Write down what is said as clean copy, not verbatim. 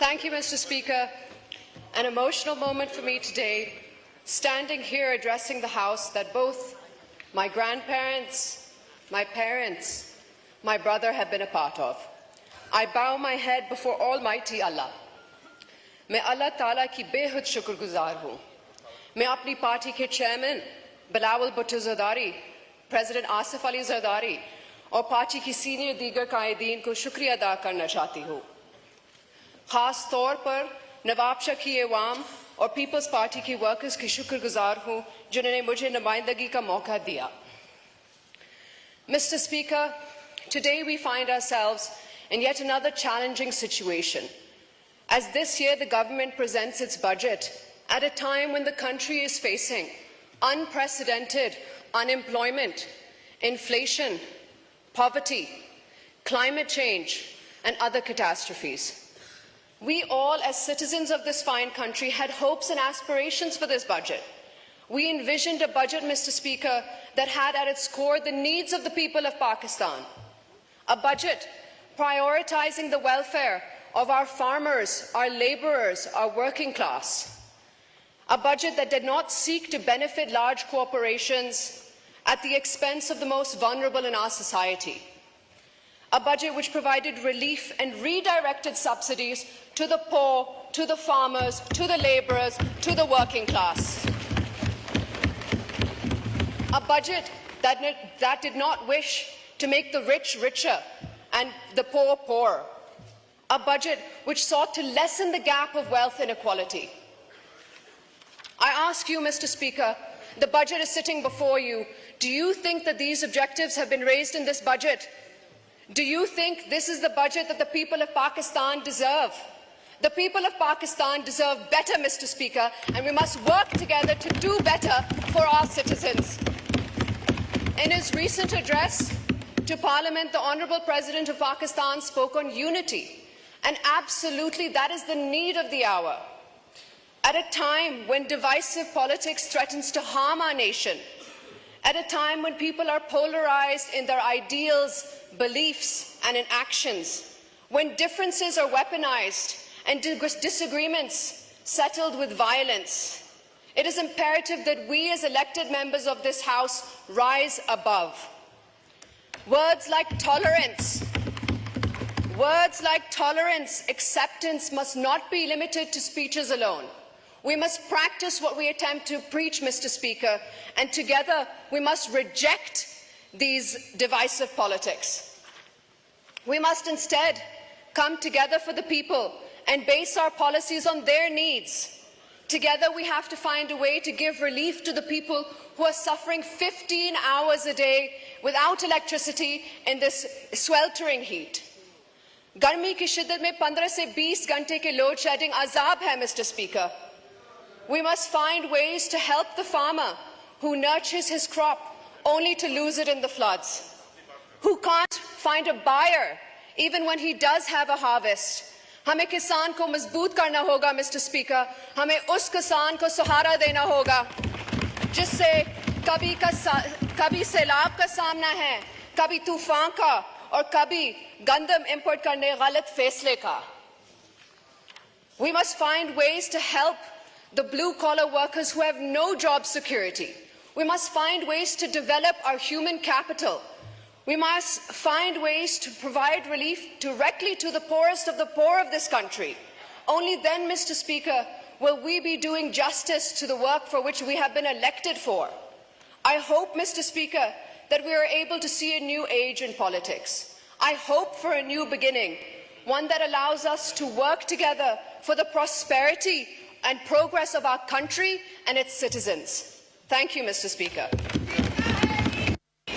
Thank you, Mr. Speaker. An emotional moment for me today, standing here addressing the House that both my grandparents, my parents, my brother have been a part of. I bow my head before Almighty Allah. मैं अल्लाह ताला की बेहद शुक्रगुजार हूँ. मैं अपनी party के chairman Bilawal Bhutto Zardari, president Asif Ali Zardari और पार्टी की सीनियर दीगर कायदीन को शुक्रिया अदा करना चाहती हूँ. खास तौर पर नवाब शकी अवाम और पीपल्स पार्टी की वर्कर्स की शुक्रगुजार हूँ जिन्होंने मुझे नुमाइंदगी का मौका दिया. Mr. Speaker, today we find ourselves in yet another challenging situation, as this year the government presents its budget at a time when the country is facing unprecedented unemployment, inflation, poverty, climate change, and other catastrophes. We all, as citizens of this fine country, had hopes and aspirations for this budget. We envisioned a budget, Mr. Speaker, that had at its core the needs of the people of Pakistan. A budget prioritizing the welfare of our farmers, our labourers, our working class. A budget that did not seek to benefit large corporations at the expense of the most vulnerable in our society. A budget which provided relief and redirected subsidies to the poor, to the farmers, to the labourers, to the working class. A budget that did not wish to make the rich richer and the poor poorer. A budget which sought to lessen the gap of wealth inequality. I ask you, Mr. Speaker, the budget is sitting before you. Do you think that these objectives have been raised in this budget? Do you think this is the budget that the people of Pakistan deserve? The people of Pakistan deserve better, Mr. Speaker, and we must work together to do better for our citizens. In his recent address to Parliament, the Honourable President of Pakistan spoke on unity, and absolutely that is the need of the hour. At a time when divisive politics threatens to harm our nation, at a time when people are polarized in their ideals, beliefs, and in actions, when differences are weaponized and disagreements settled with violence, it is imperative that we as elected members of this House rise above. Words like tolerance, acceptance must not be limited to speeches alone. We must practice what we attempt to preach, Mr. Speaker, and together we must reject these divisive politics. We must instead come together for the people and base our policies on their needs. Together we have to find a way to give relief to the people who are suffering 15 hours a day without electricity in this sweltering heat. गर्मी की शिद्दत में 15 से 20 घंटे के load shedding अजाब है, Mr. Speaker. We must find ways to help the farmer who nurtures his crop only to lose it in the floods, who can't find a buyer even when he does have a harvest. हमें किसान को मजबूत करना होगा, Mr. Speaker. हमें उस किसान को सहारा देना होगा जिससे कभी सैलाब का सामना है, कभी तूफान का और कभी गंदम इंपोर्ट करने गलत फैसले का. We must find ways to help the blue-collar workers who have no job security. We must find ways to develop our human capital. We must find ways to provide relief directly to the poorest of the poor of this country. Only then, Mr. Speaker, will we be doing justice to the work for which we have been elected for. I hope, Mr. Speaker, that we are able to see a new age in politics. I hope for a new beginning, one that allows us to work together for the prosperity and progress of our country and its citizens. Thank you, Mr. Speaker.